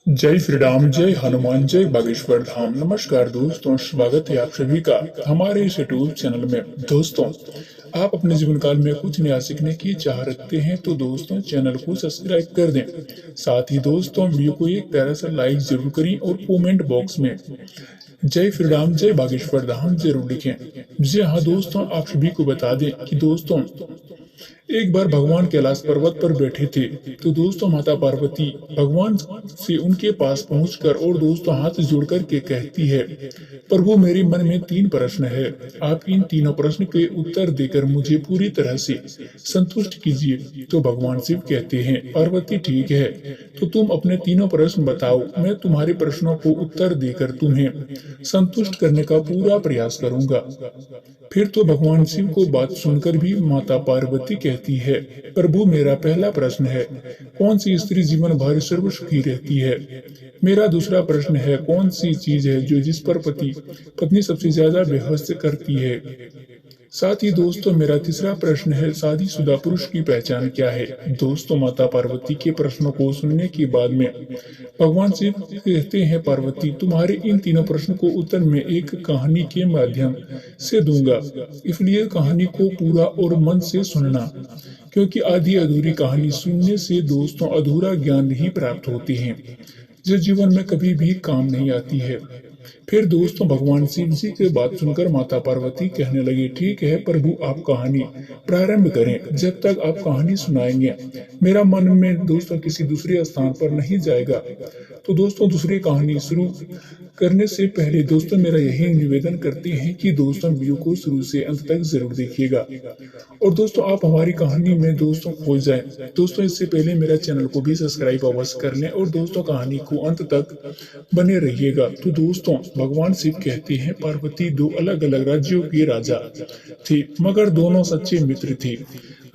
जय श्री राम, जय हनुमान, जय बागेश्वर धाम। नमस्कार दोस्तों, स्वागत है आप सभी का हमारे इस यूट्यूब चैनल में। दोस्तों, आप अपने जीवन काल में कुछ नया सीखने की चाह रखते हैं तो दोस्तों चैनल को सब्सक्राइब कर दें। साथ ही दोस्तों वीडियो को एक प्यारा सा लाइक जरूर करें और कमेंट बॉक्स में जय श्री राम, जय बागेश्वर धाम जरूर लिखें। जी हाँ दोस्तों, आप सभी को बता दें कि दोस्तों एक बार भगवान कैलाश पर्वत पर बैठे थे तो दोस्तों माता पार्वती भगवान से उनके पास पहुंचकर और दोस्तों हाथ जोड़कर के कहती है, प्रभु मेरे मन में 3 प्रश्न है, आप इन तीनों प्रश्न के उत्तर देकर मुझे पूरी तरह से संतुष्ट कीजिए। तो भगवान शिव कहते हैं, पार्वती ठीक है, तो तुम अपने तीनों प्रश्न बताओ, मैं तुम्हारे प्रश्नों को उत्तर देकर तुम्हें संतुष्ट करने का पूरा प्रयास करूंगा। फिर तो भगवान शिव को बात सुनकर भी माता पार्वती कहती है, प्रभु मेरा पहला प्रश्न है, कौन सी स्त्री जीवन भर सर्व सुखी रहती है। मेरा दूसरा प्रश्न है, कौन सी चीज है जो जिस पर पत्नी सबसे ज्यादा बहस करती है। साथ ही दोस्तों मेरा तीसरा प्रश्न है, शादीशुदा पुरुष की पहचान क्या है। दोस्तों माता पार्वती के प्रश्नों को सुनने के बाद में भगवान शिव कहते हैं, पार्वती तुम्हारे इन तीनों प्रश्न को उत्तर में एक कहानी के माध्यम से दूंगा, इसलिए कहानी को पूरा और मन से सुनना, क्योंकि आधी अधूरी कहानी सुनने से दोस्तों अधूरा ज्ञान ही प्राप्त होते हैं जो जीवन में कभी भी काम नहीं आती है। फिर दोस्तों भगवान शिव जी की बात सुनकर माता पार्वती कहने लगी, ठीक है प्रभु, आप कहानी प्रारंभ करें। जब तक आप कहानी सुनाएंगे मेरा मन में दोस्तों किसी दूसरे स्थान पर नहीं जाएगा। तो दोस्तों दूसरी कहानी शुरू करने से पहले दोस्तों मेरा यही निवेदन करते हैं कि दोस्तों वीडियो को शुरू से अंत तक जरूर देखिएगा और दोस्तों आप हमारी कहानी में दोस्तों खो जाएं। दोस्तों इससे पहले मेरा चैनल को भी सब्सक्राइब अवश्य कर लें और दोस्तों कहानी को अंत तक बने रहिएगा। तो दोस्तों भगवान शिव कहते हैं, पार्वती 2 अलग अलग राज्यों के राजा थे, मगर दोनों सच्चे मित्र थे।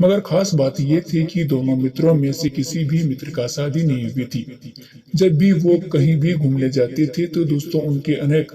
मगर खास बात यह थी कि दोनों मित्रों में से किसी भी मित्र का शादी नहीं हुई थी। जब भी वो कहीं भी घूमने जाते थे तो दोस्तों उनके अनेक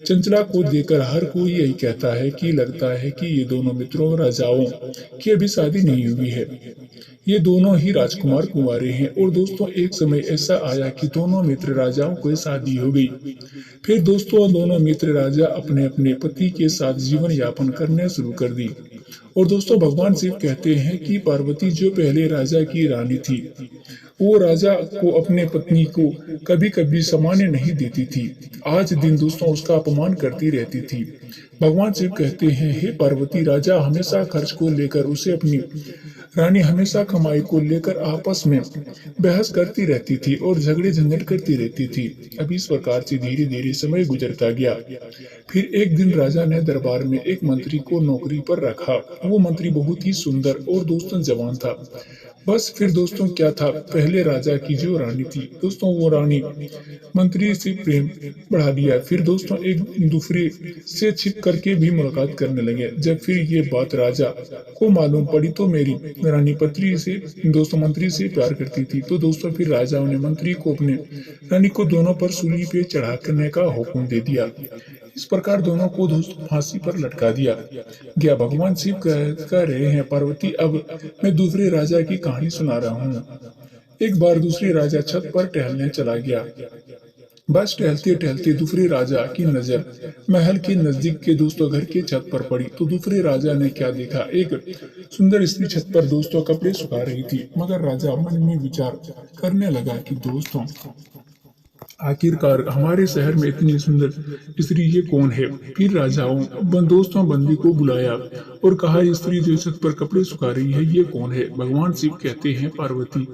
चंचला को देखकर हर कोई यही कहता है कि लगता है कि ये दोनों मित्रों राजाओं की अभी शादी नहीं हुई है, ये दोनों ही राजकुमार कुंवारे हैं। और दोस्तों एक समय ऐसा आया कि दोनों मित्र राजाओं को शादी हो गई। फिर दोस्तों दोनों मित्र राजा अपने अपने पति के साथ जीवन यापन करने शुरू कर दी। और दोस्तों भगवान शिव कहते हैं कि पार्वती जो पहले राजा की रानी थी, वो राजा को अपने पत्नी को कभी कभी सम्मान नहीं देती थी। आज दिन दोस्तों उसका अपमान करती रहती थी। भगवान शिव कहते हैं, हे पार्वती, राजा हमेशा खर्च को लेकर उसे अपनी रानी हमेशा कमाई को लेकर आपस में बहस करती रहती थी और झगड़े झंझट करती रहती थी। अब इस प्रकार से धीरे धीरे समय गुजरता गया। फिर एक दिन राजा ने दरबार में एक मंत्री को नौकरी पर रखा। वो मंत्री बहुत ही सुंदर और दोस्तों जवान था। बस फिर दोस्तों क्या था, पहले राजा की जो रानी थी दोस्तों, वो रानी मंत्री से प्रेम बढ़ा दिया। फिर दोस्तों एक दूसरे से छिप करके भी मुलाकात करने लगे। जब फिर ये बात राजा को मालूम पड़ी तो मेरी रानी पत्री से दोस्तों मंत्री से प्यार करती थी। तो दोस्तों फिर राजा ने मंत्री को अपने रानी को दोनों पर सूली पे चढ़ा करने का हुक्म दे दिया। इस प्रकार दोनों को दोस्तों फांसी पर लटका दिया गया। भगवान शिव कह रहे हैं, पार्वती अब मैं दूसरे राजा की कहानी सुना रहा हूँ। एक बार दूसरे राजा छत पर टहलने चला गया। बस टहलते टहलते दूसरे राजा की नजर महल के नजदीक के दोस्तों घर के छत पर पड़ी। तो दूसरे राजा ने क्या देखा, एक सुंदर स्त्री छत पर दोस्तों कपड़े सुखा रही थी। मगर राजा मन में विचार करने लगा कि दोस्तों आखिरकार हमारे शहर में इतनी सुंदर स्त्री ये कौन है। फिर राजाओं दोस्तों बंदी को बुलाया और कहा, स्त्री जो छत पर कपड़े सुखा रही है ये कौन है। भगवान शिव कहते हैं, पार्वती।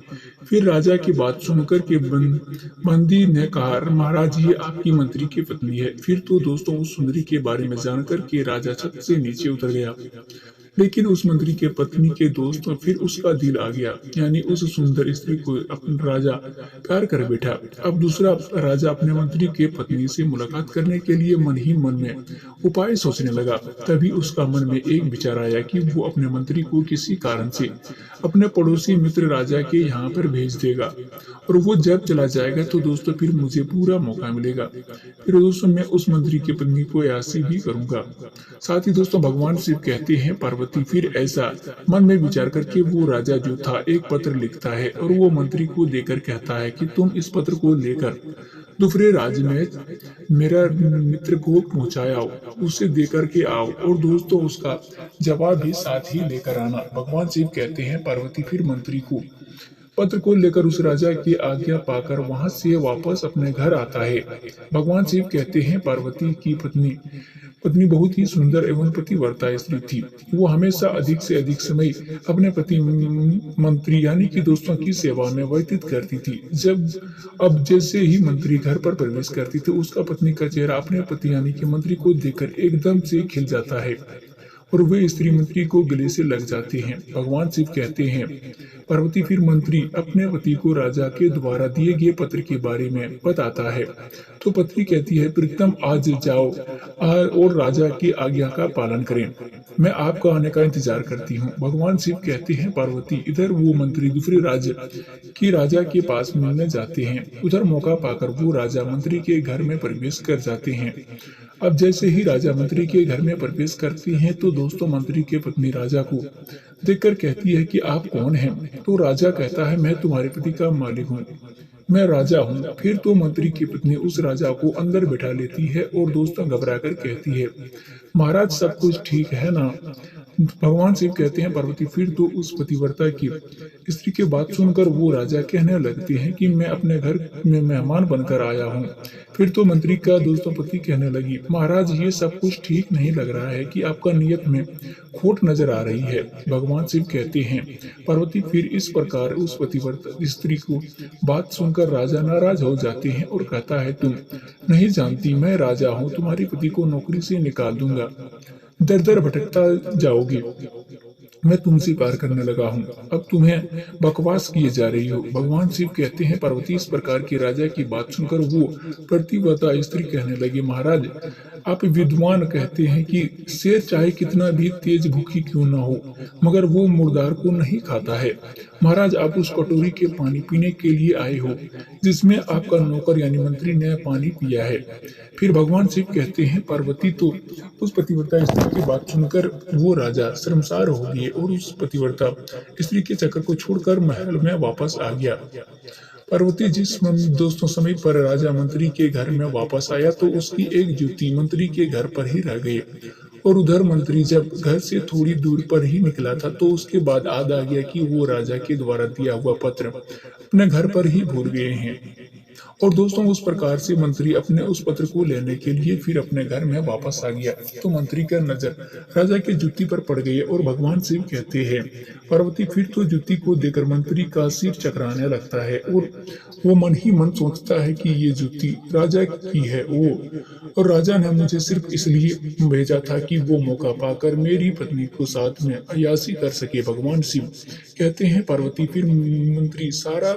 फिर राजा की बात सुनकर के बंदी ने कहा, महाराज ये आपकी मंत्री की पत्नी है। फिर तो दोस्तों उस सुंदरी के बारे में जानकर के राजा छत से नीचे उतर गया। लेकिन उस मंत्री के पत्नी के दोस्तों फिर उसका दिल आ गया, यानी उस सुंदर स्त्री को अपना राजा प्यार कर बैठा। अब दूसरा राजा अपने मंत्री के पत्नी से मुलाकात करने के लिए मन ही मन में उपाय सोचने लगा। तभी उसका मन में एक विचार आया कि वो अपने मंत्री को किसी कारण से अपने पड़ोसी मित्र राजा के यहाँ पर भेज देगा और वो जब चला जाएगा तो दोस्तों फिर मुझे पूरा मौका मिलेगा। फिर दोस्तों मैं उस मंत्री की पत्नी को ऐसी भी करूंगा। साथ ही दोस्तों भगवान शिव कहते हैं, पार्वती पार्वती फिर ऐसा मन में विचार करके वो राजा जो था एक पत्र लिखता है और वो मंत्री को देकर कहता है कि तुम इस पत्र को लेकर दूसरे राज्य में मेरा मित्र को पहुंचाओ, उसे देकर के आओ और दोस्तों उसका जवाब भी साथ ही लेकर आना। भगवान शिव कहते हैं पार्वती फिर मंत्री को पत्र को लेकर उस राजा की आज्ञा पाकर वहां से वापस अपने घर आता है। भगवान शिव कहते हैं पार्वती की पत्नी पत्नी बहुत ही सुंदर एवं पतिव्रता स्त्री थी। वो हमेशा अधिक से अधिक समय अपने पति मंत्री यानी कि दोस्तों की सेवा में व्यतीत करती थी। अब जैसे ही मंत्री घर पर प्रवेश करती थी उसका पत्नी का चेहरा अपने पति यानी कि मंत्री को देखकर एकदम से खिल जाता है और वे स्त्री मंत्री को गले से लग जाते हैं। भगवान शिव कहते हैं पार्वती फिर मंत्री अपने पति को राजा के द्वारा दिए गए पत्र के बारे में बताता है तो पत्नी कहती है प्रीतम आज जाओ और राजा की आज्ञा का पालन करें, मैं आपका आने का इंतजार करती हूँ। भगवान शिव कहते हैं पार्वती इधर वो मंत्री दूसरे राज्य की राजा के पास मिलने जाते हैं। उधर मौका पाकर वो राजा मंत्री के घर में प्रवेश कर जाते हैं। अब जैसे ही राजा मंत्री के घर में प्रवेश करती हैं तो दोस्तों मंत्री की पत्नी राजा को देखकर कहती है कि आप कौन हैं? तो राजा कहता है मैं तुम्हारे पति का मालिक हूँ, मैं राजा हूँ। फिर तो मंत्री की पत्नी उस राजा को अंदर बैठा लेती है और दोस्तों घबराकर कहती है महाराज सब कुछ ठीक है ना? भगवान शिव कहते हैं पार्वती फिर तो उस पतिव्रता की स्त्री की बात सुनकर वो राजा कहने लगते हैं कि मैं अपने घर में मेहमान बनकर आया हूँ। फिर तो मंत्री का दोस्तों पति कहने लगी महाराज ये सब कुछ ठीक नहीं लग रहा है कि आपका नियत में खोट नजर आ रही है। भगवान शिव कहते हैं पार्वती फिर इस प्रकार उस पतिव्रता स्त्री को बात सुनकर राजा नाराज हो जाते हैं और कहता है तुम नहीं जानती मैं राजा हूँ, तुम्हारे पति को नौकरी से निकाल दूंगा, दर दर भटकता जाओगे, मैं तुमसे प्यार करने लगा हूँ, अब तुम्हें बकवास किए जा रही हो। भगवान शिव कहते हैं पार्वती इस प्रकार की राजा की बात सुनकर वो प्रतिव्रता स्त्री कहने लगी महाराज आप विद्वान कहते हैं कि शेर चाहे कितना भी तेज भूखी क्यों न हो मगर वो मुर्दार को नहीं खाता है। महाराज आप उस कटोरी के पानी पीने के लिए आए हो जिसमें आपका नौकर यानी मंत्री ने पानी पिया है। फिर भगवान शिव कहते हैं पार्वती तो उस पतिव्रता स्त्री की बात सुनकर वो राजा शर्मसार हो गए और उस पतिव्रता स्त्री के चक्कर को छोड़कर महल में वापस आ गया। पार्वती जिस दोस्तों समय पर राजा मंत्री के घर में वापस आया तो उसकी एक जूती मंत्री के घर पर ही रह गई और उधर मंत्री जब घर से थोड़ी दूर पर ही निकला था तो उसके बाद याद आ गया कि वो राजा के द्वारा दिया हुआ पत्र अपने घर पर ही भूल गए हैं। और दोस्तों उस प्रकार से मंत्री अपने उस पत्र को लेने के लिए फिर अपने घर में वापस आ गया तो मंत्री का नजर राजा की जूती पर पड़ गई और भगवान शिव कहते हैं पार्वती फिर तो जूती को देकर मंत्री का सिर चकराने लगता है और वो मन ही मन सोचता है कि ये जूती राजा की है और राजा ने मुझे सिर्फ इसलिए भेजा था कि वो मौका पाकर मेरी पत्नी को साथ में अय्याशी कर सके। भगवान शिव कहते हैं पार्वती फिर मंत्री सारा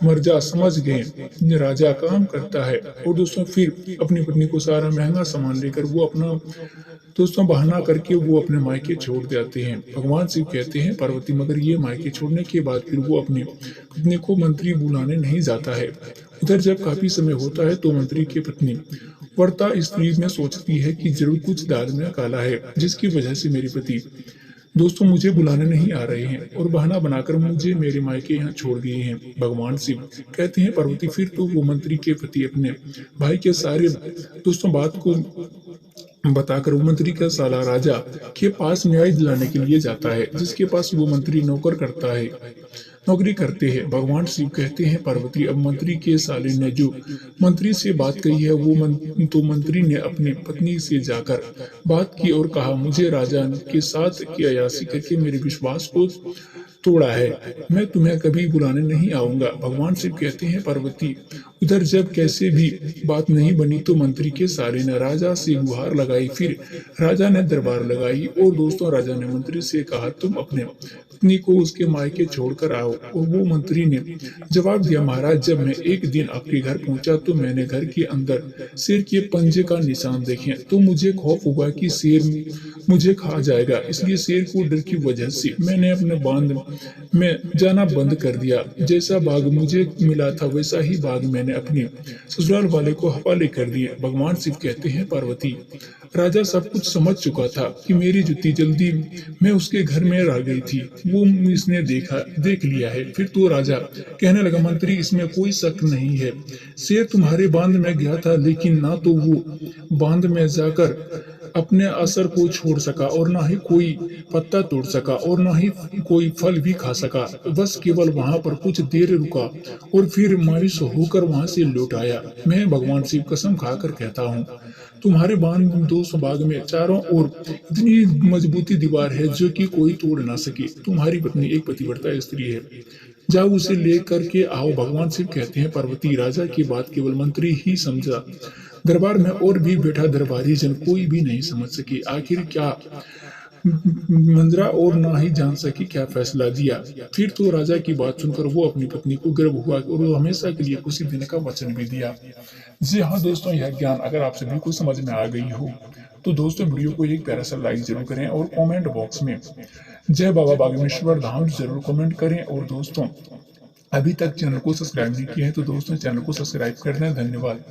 मर्जा समझ गए राजा काम करता है और दोस्तों फिर अपनी पत्नी को सारा महंगा सामान लेकर वो अपना दोस्तों बहाना करके वो अपने मायके छोड़ जाते हैं। भगवान शिव कहते हैं पार्वती मगर ये मायके छोड़ने के बाद फिर वो अपनी पत्नी को मंत्री बुलाने नहीं जाता है। उधर जब काफी समय होता है तो मंत्री की पत्नी वर्ता स्त्री में सोचती है कि जरूर कुछ दाल में काला है जिसकी वजह से मेरे पति दोस्तों मुझे बुलाने नहीं आ रहे हैं और बहाना बनाकर मुझे मेरे मायके यहाँ छोड़ गए हैं। भगवान शिव कहते हैं पार्वती फिर तो वो मंत्री के पति अपने भाई के सारे दोस्तों बात को बताकर वो मंत्री का साला राजा के पास न्याय दिलाने के लिए जाता है जिसके पास वो मंत्री नौकरी करते हैं। भगवान शिव कहते हैं पार्वती अब मंत्री के साले ने जो मंत्री से बात कही है तो मंत्री ने अपनी पत्नी से जाकर बात की और कहा मुझे राजा के साथ की अय्याशी करके मेरे विश्वास को तोड़ा है, मैं तुम्हें कभी बुलाने नहीं आऊंगा। भगवान शिव कहते हैं पार्वती उधर जब कैसे भी बात नहीं बनी तो मंत्री के साले ने राजा से गुहार लगाई। फिर राजा ने दरबार लगाई और दोस्तों राजा ने मंत्री से कहा तुम अपने पत्नी को उसके मायके छोड़कर आओ और वो मंत्री ने जवाब दिया महाराज जब मैं एक दिन आपके घर पहुंचा तो मैंने घर के अंदर शेर के पंजे का निशान देखे तो मुझे खौफ हुआ कि शेर मुझे खा जाएगा, इसलिए शेर को डर की वजह से मैंने अपने बांध में जाना बंद कर दिया। जैसा बाघ मुझे मिला था वैसा ही बाघ मैंने अपने ससुराल वाले को हवाले कर दिए। भगवान शिव कहते हैं पार्वती राजा सब कुछ समझ चुका था कि मेरी जुत्ती जल्दी में उसके घर में रह गई थी। वो इसने देख लिया है। फिर तो राजा कहने लगा, मंत्री, इसमें कोई शक नहीं है। शेर तुम्हारे बांध में गया था, लेकिन ना तो वो बांध में जाकर अपने असर को छोड़ सका और ना ही कोई पत्ता तोड़ सका और ना ही कोई फल भी खा सका। बस केवल वहां पर कुछ देर रुका और फिर मायूस होकर वहां से लौट आया। मैं भगवान शिव कसम खाकर कहता हूँ, तुम्हारे बांध दो भाग में चारों ओर इतनी मजबूती दीवार है जो कि कोई तोड़ ना सके। तुम्हारी पत्नी एक पतिव्रता स्त्री है, जाओ उसे लेकर के आओ। भगवान शिव कहते हैं, पार्वती, राजा की बात केवल मंत्री ही समझा। दरबार में और भी बैठा दरबारी जन कोई भी नहीं समझ सके आखिर क्या मंजरा और ना ही जान सके क्या फैसला दिया। फिर तो राजा की बात सुनकर वो अपनी पत्नी को गर्व हुआ और वो हमेशा के लिए खुशी देने का वचन भी दिया। जी हाँ दोस्तों, यह ज्ञान अगर आप सभी को समझ में आ गई हो तो दोस्तों वीडियो को एक प्यारा सा लाइक जरूर करें और कमेंट बॉक्स में जय बाबा बागेश्वर धाम जरूर कमेंट करें। और दोस्तों, अभी तक चैनल को सब्सक्राइब नहीं किया है तो दोस्तों चैनल को सब्सक्राइब कर दें। धन्यवाद।